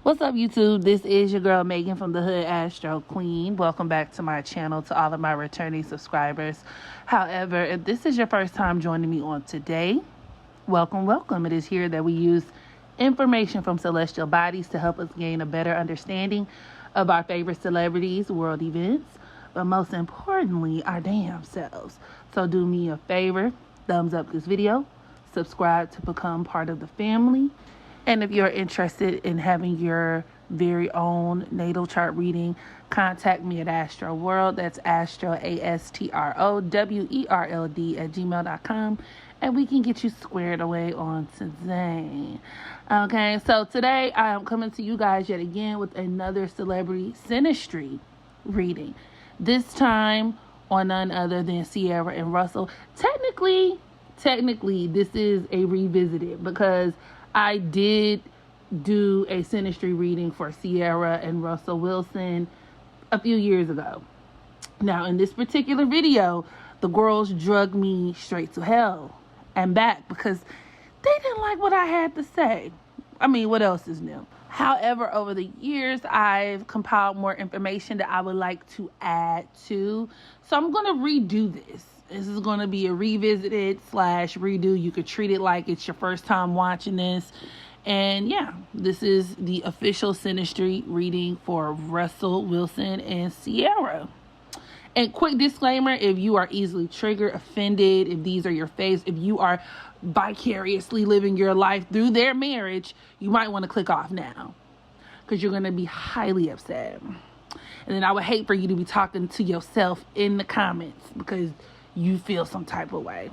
What's up, YouTube? This is your girl Megan from the Hood Astro Queen. Welcome back to my channel, to all of my returning subscribers. However, if this is your first time joining me on today, welcome. It is here that we use information from celestial bodies to help us gain a better understanding of our favorite celebrities, world events, but most importantly, our damn selves. So do me a favor, thumbs up this video, subscribe to become part of the family. And if you're interested in having your very own natal chart reading, contact me at Astro World. That's Astro, ASTROWERLD @gmail.com. And we can get you squared away on today. Okay, so today I am coming to you guys yet again with another celebrity Synastry reading. This time on none other than Ciara and Russel. Technically, this is a revisited because I did do a Synastry reading for Ciara and Russell Wilson a few years ago. Now, in this particular video, the girls drugged me straight to hell and back because they didn't like what I had to say. I mean, what else is new? However, over the years, I've compiled more information that I would like to add to. So I'm going to redo this. This is going to be a revisited / redo. You could treat it like it's your first time watching this. And yeah, this is the official Synastry reading for Russell Wilson and Ciara. And quick disclaimer, if you are easily triggered, offended, if these are your faves, if you are vicariously living your life through their marriage, you might want to click off now because you're going to be highly upset. And then I would hate for you to be talking to yourself in the comments because you feel some type of way.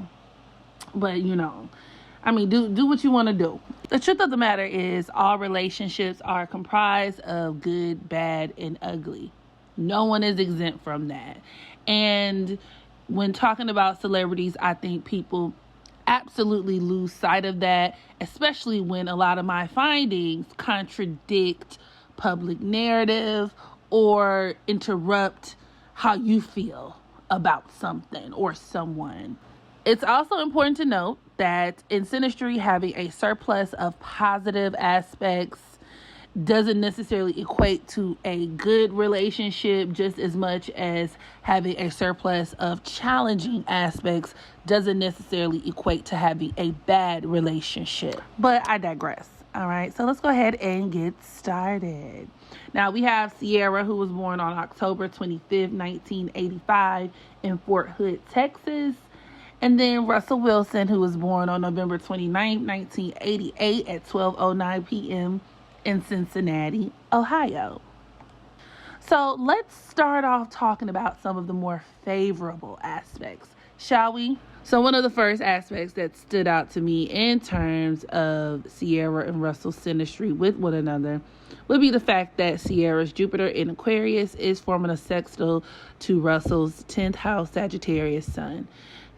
But do what you want to do. The truth of the matter is all relationships are comprised of good, bad, and ugly. No one is exempt from that. And when talking about celebrities, I think people absolutely lose sight of that, especially when a lot of my findings contradict public narrative or interrupt how you feel about something or someone. It's also important to note that in Synastry, having a surplus of positive aspects doesn't necessarily equate to a good relationship, just as much as having a surplus of challenging aspects doesn't necessarily equate to having a bad relationship. But I digress. All right, so let's go ahead and get started. Now, we have Ciara, who was born on October 25th, 1985 in Fort Hood, Texas. And then Russell Wilson, who was born on November 29th, 1988 at 12:09 p.m. in Cincinnati, Ohio. So let's start off talking about some of the more favorable aspects, shall we? So one of the first aspects that stood out to me in terms of Ciara and Russell's Synastry with one another would be the fact that Ciara's Jupiter in Aquarius is forming a sextile to Russell's 10th house Sagittarius sun.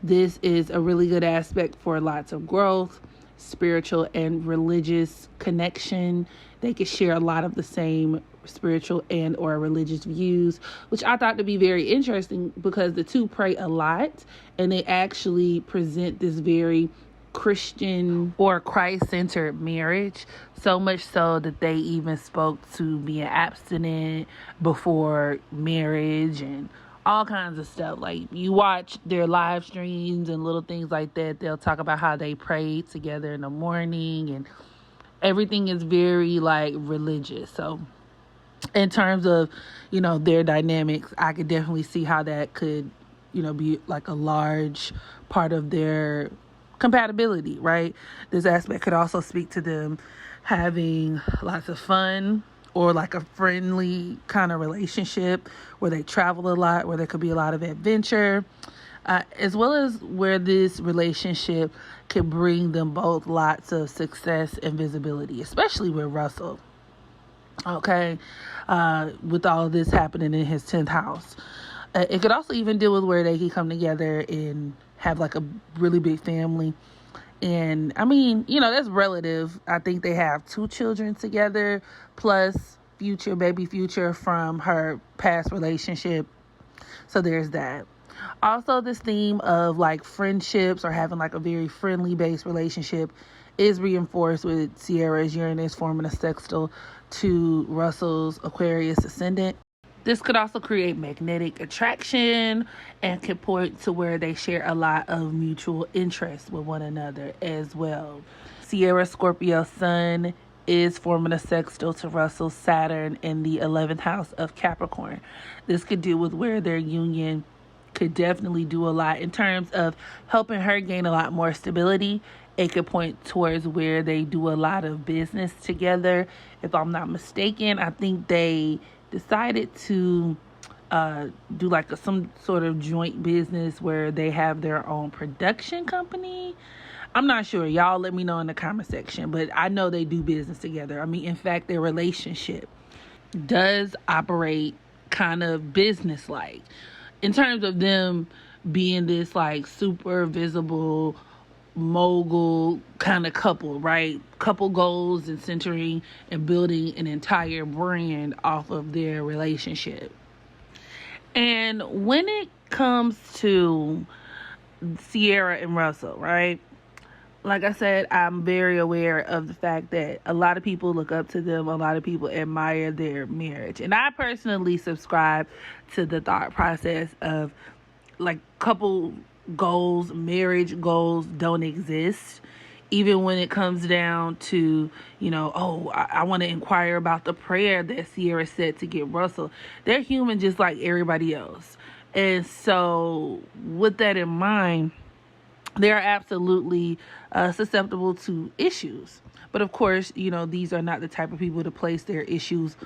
This is a really good aspect for lots of growth, spiritual and religious connection. They could share a lot of the same spiritual and or religious views, which I thought to be very interesting because the two pray a lot and they actually present this very Christian or Christ-centered marriage, so much so that they even spoke to being abstinent before marriage and all kinds of stuff. Like, you watch their live streams and little things like that, they'll talk about how they prayed together in the morning, and everything is very religious. So in terms of their dynamics, I could definitely see how that could be like a large part of their compatibility, right? This aspect could also speak to them having lots of fun or like a friendly kind of relationship where they travel a lot, where there could be a lot of adventure, as well as where this relationship can bring them both lots of success and visibility, especially with Russell. Okay, with all of this happening in his 10th house. It could also even deal with where they can come together and have like a really big family. And I mean, that's relative. I think they have 2 children together, plus baby future from her past relationship. So there's that. Also, this theme of like friendships or having like a very friendly based relationship is reinforced with Ciara's Uranus forming a sextile to Russel's Aquarius ascendant. This could also create magnetic attraction and can point to where they share a lot of mutual interest with one another as well. Ciara's Scorpio Sun is forming a sextile to Russel's Saturn in the 11th house of Capricorn. This could deal with where their union could definitely do a lot in terms of helping her gain a lot more stability. It could point towards where they do a lot of business together. If I'm not mistaken, I think they decided to do like some sort of joint business where they have their own production company. I'm not sure. Y'all let me know in the comment section. But I know they do business together. I mean, in fact, their relationship does operate kind of business-like in terms of them being this like super visible mogul kind of couple, right? Couple goals and centering and building an entire brand off of their relationship. And when it comes to Ciara and Russel, right? Like I said, I'm very aware of the fact that a lot of people look up to them. A lot of people admire their marriage. And I personally subscribe to the thought process of like couple goals, marriage goals don't exist. Even when it comes down to, I want to inquire about the prayer that Ciara said to get Russel. They're human just like everybody else. And so with that in mind, they are absolutely susceptible to issues. But of course, these are not the type of people to place their issues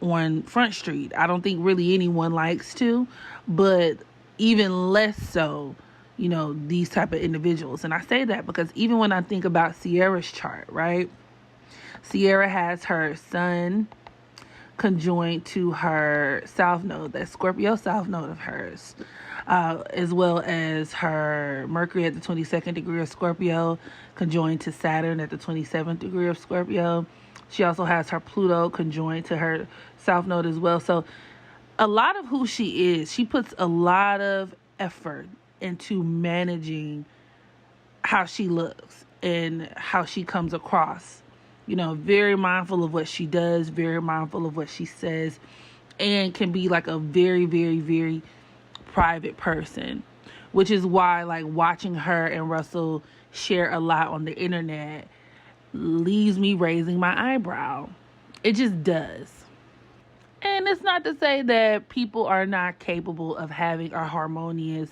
on Front Street. I don't think really anyone likes to, but even less so, these type of individuals. And I say that because even when I think about Ciara's chart, right? Ciara has her sun conjoined to her south node, that Scorpio south node of hers, as well as her Mercury at the 22nd degree of Scorpio conjoined to Saturn at the 27th degree of Scorpio. She also has her Pluto conjoined to her south node as well. So a lot of who she is, she puts a lot of effort into managing how she looks and how she comes across. Very mindful of what she does, very mindful of what she says, and can be like a very, very, very private person, which is why like watching her and Russel share a lot on the internet leaves me raising my eyebrow. It just does. And it's not to say that people are not capable of having a harmonious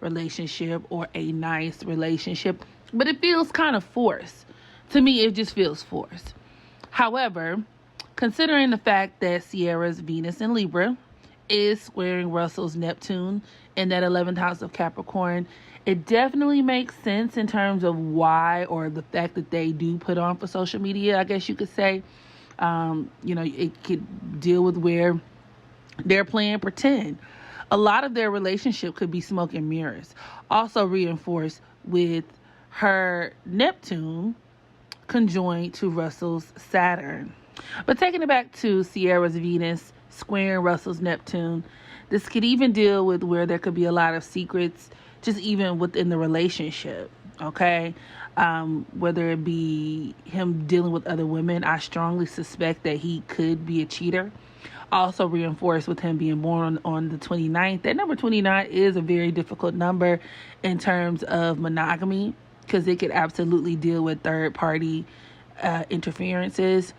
relationship or a nice relationship, but it feels kind of forced. To me, it just feels forced. However, considering the fact that Ciara's Venus in Libra is squaring Russel's Neptune in that 11th house of Capricorn, it definitely makes sense in terms of why, or the fact that they do put on for social media, I guess you could say. It could deal with where they're playing pretend. A lot of their relationship could be smoke and mirrors. Also reinforced with her Neptune conjoined to Russel's Saturn. But taking it back to Ciara's Venus squaring Russel's Neptune, this could even deal with where there could be a lot of secrets, just even within the relationship, okay? Whether it be him dealing with other women, I strongly suspect that he could be a cheater. Also reinforced with him being born on the 29th. That number 29 is a very difficult number in terms of monogamy, because it could absolutely deal with third-party interferences.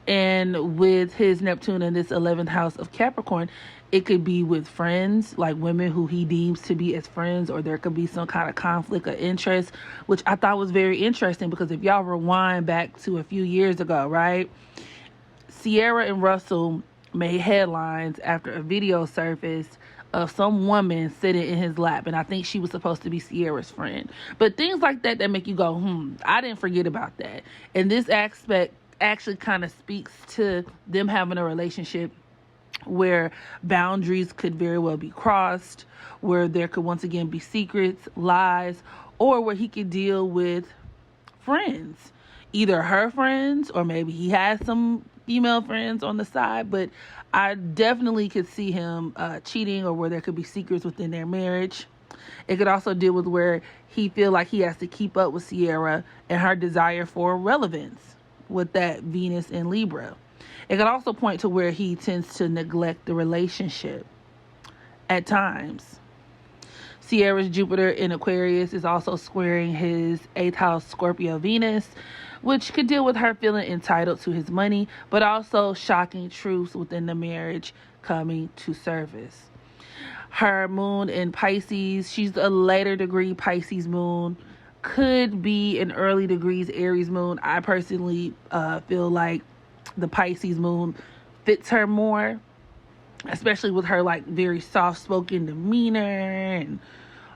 And with his Neptune in this 11th house of Capricorn, it could be with friends, like women who he deems to be as friends, or there could be some kind of conflict of interest, which I thought was very interesting because if y'all rewind back to a few years ago, right? Ciara and Russel made headlines after a video surfaced of some woman sitting in his lap, and I think she was supposed to be Ciara's friend. But things like that make you go, I didn't forget about that. And this aspect actually kind of speaks to them having a relationship where boundaries could very well be crossed, where there could once again be secrets, lies, or where he could deal with friends, either her friends or maybe he has some female friends on the side. But I definitely could see him cheating, or where there could be secrets within their marriage. It could also deal with where he feel like he has to keep up with Ciara and her desire for relevance with that Venus in Libra. It could also point to where he tends to neglect the relationship at times. Ciara's Jupiter in Aquarius is also squaring his 8th house Scorpio Venus, which could deal with her feeling entitled to his money, but also shocking truths within the marriage coming to surface. Her moon in Pisces, she's a later degree Pisces moon, could be an early degrees Aries moon. I personally feel like the Pisces moon fits her more, especially with her like very soft-spoken demeanor and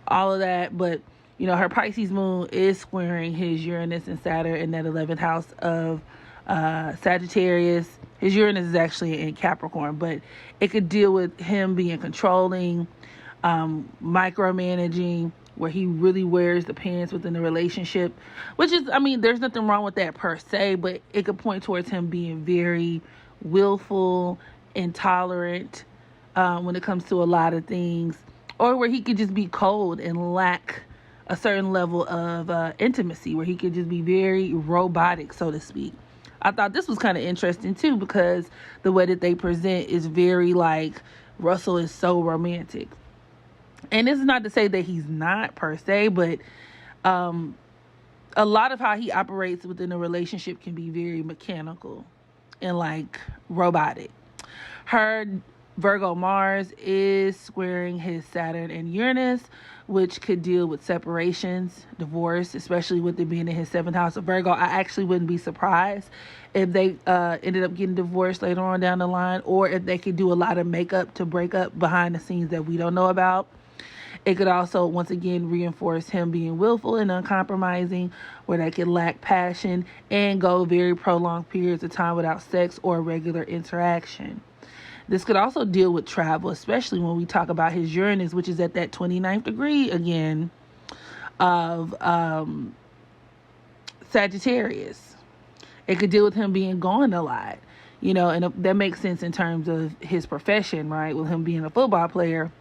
all of that. But her Pisces moon is squaring his Uranus and Saturn in that 11th house of Sagittarius. His Uranus is actually in Capricorn, but it could deal with him being controlling, micromanaging, where he really wears the pants within the relationship, which is, there's nothing wrong with that per se, but it could point towards him being very willful, intolerant when it comes to a lot of things, or where he could just be cold and lack a certain level of intimacy, where he could just be very robotic, so to speak. I thought this was kind of interesting too, because the way that they present is very like Russell is so romantic. And this is not to say that he's not per se, but a lot of how he operates within a relationship can be very mechanical and like robotic. Her Virgo Mars is squaring his Saturn and Uranus, which could deal with separations, divorce, especially with it being in his 7th house of Virgo. I actually wouldn't be surprised if they ended up getting divorced later on down the line, or if they could do a lot of makeup to break up behind the scenes that we don't know about. It could also, once again, reinforce him being willful and uncompromising, where they could lack passion and go very prolonged periods of time without sex or regular interaction. This could also deal with travel, especially when we talk about his Uranus, which is at that 29th degree again of Sagittarius. It could deal with him being gone a lot, and that makes sense in terms of his profession, right? With him being a football player.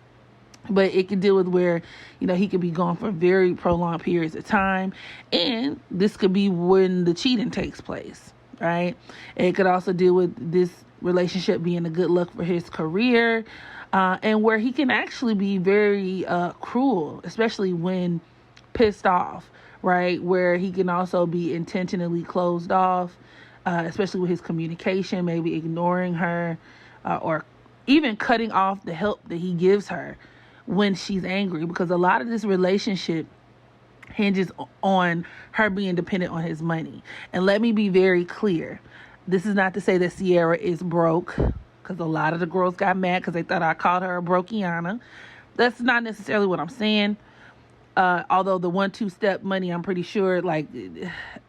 But it could deal with where, he could be gone for very prolonged periods of time. And this could be when the cheating takes place, right? And it could also deal with this relationship being a good look for his career, and where he can actually be very cruel, especially when pissed off, right? Where he can also be intentionally closed off, especially with his communication, maybe ignoring her, or even cutting off the help that he gives her when she's angry, because a lot of this relationship hinges on her being dependent on his money. And let me be very clear. This is not to say that Ciara is broke, because a lot of the girls got mad because they thought I called her a brokiana. That's not necessarily what I'm saying. Although the 1-2 step money, I'm pretty sure, like,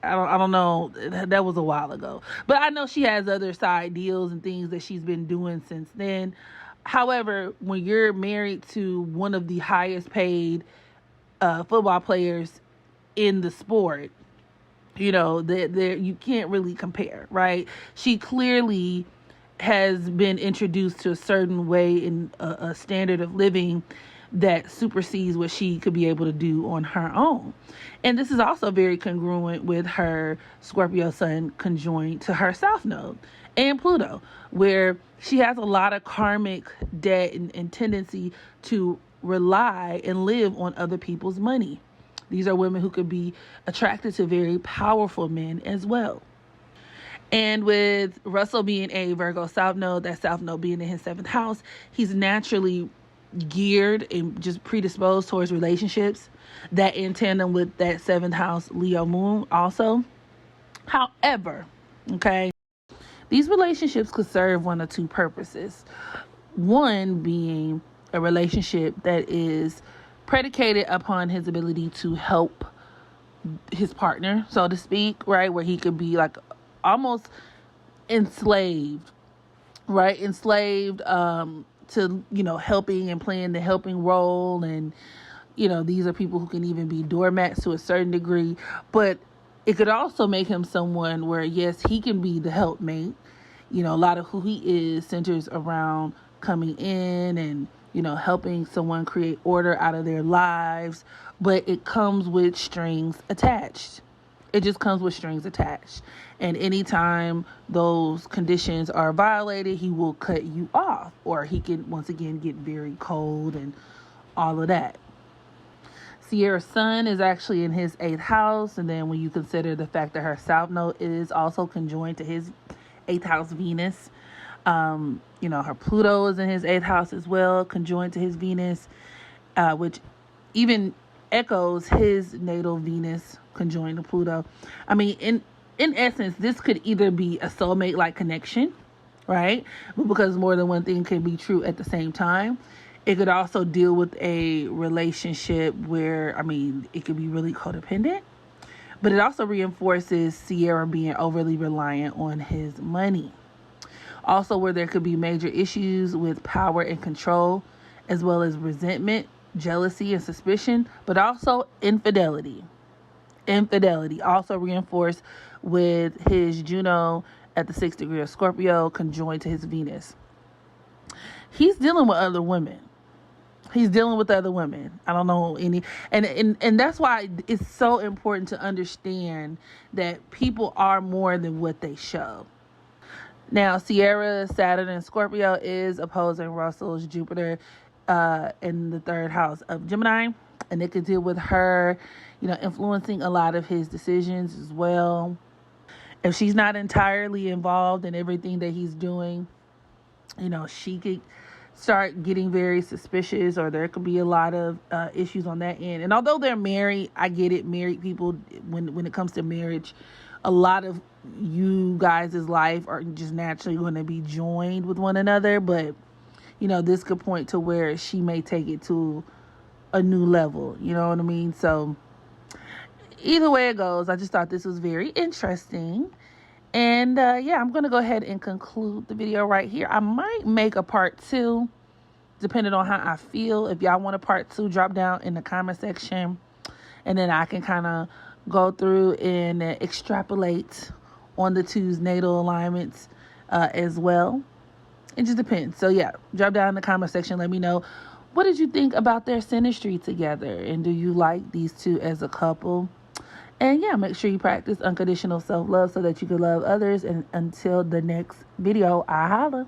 I don't know, that was a while ago. But I know she has other side deals and things that she's been doing since then. However, when you're married to one of the highest paid football players in the sport, you can't really compare, right? She clearly has been introduced to a certain way in a standard of living that supersedes what she could be able to do on her own. And this is also very congruent with her Scorpio sun conjoined to her South Node and Pluto, where she has a lot of karmic debt and tendency to rely and live on other people's money. These are women who could be attracted to very powerful men as well. And with Russell being a Virgo South Node, that South Node being in his 7th house, he's naturally geared and just predisposed towards relationships that in tandem with that 7th house Leo moon also. However, okay, these relationships could serve one of two purposes. One being a relationship that is predicated upon his ability to help his partner, so to speak, right? Where he could be like almost enslaved, right? Enslaved to, helping and playing the helping role. And, these are people who can even be doormats to a certain degree. But it could also make him someone where, yes, he can be the helpmate. A lot of who he is centers around coming in and helping someone create order out of their lives, but it comes with strings attached. It just comes with strings attached. And anytime those conditions are violated, he will cut you off, or he can once again get very cold and all of that. Ciara's sun is actually in his 8th house, and then when you consider the fact that her south node is also conjoined to his 8th house Venus, her Pluto is in his 8th house as well, conjoined to his Venus, which even echoes his natal Venus conjoined to Pluto. I mean, in essence, this could either be a soulmate-like connection, right? Because more than one thing can be true at the same time. It could also deal with a relationship where, it could be really codependent, but it also reinforces Ciara being overly reliant on his money. Also, where there could be major issues with power and control, as well as resentment, jealousy, and suspicion, but also infidelity. Infidelity also reinforced with his Juno at the 6th degree of Scorpio conjoined to his Venus. He's dealing with other women. I don't know any, and that's why it's so important to understand that people are more than what they show. Now, Ciara, Saturn, and Scorpio is opposing Russel's Jupiter in the 3rd house of Gemini, and it could deal with her, influencing a lot of his decisions as well. If she's not entirely involved in everything that he's doing, she could start getting very suspicious, or there could be a lot of issues on that end. And although they're married, I get it. Married people, when it comes to marriage, a lot of you guys' life are just naturally going to be joined with one another. But, this could point to where she may take it to a new level. You know what I mean? So either way it goes, I just thought this was very interesting. And I'm going to go ahead and conclude the video right here. I might make a part 2, depending on how I feel. If y'all want a part 2, drop down in the comment section. And then I can kind of go through and extrapolate on the 2's natal alignments as well. It just depends. So drop down in the comment section. Let me know, what did you think about their synastry together? And do you like these 2 as a couple? And make sure you practice unconditional self-love so that you can love others. And until the next video, I holla.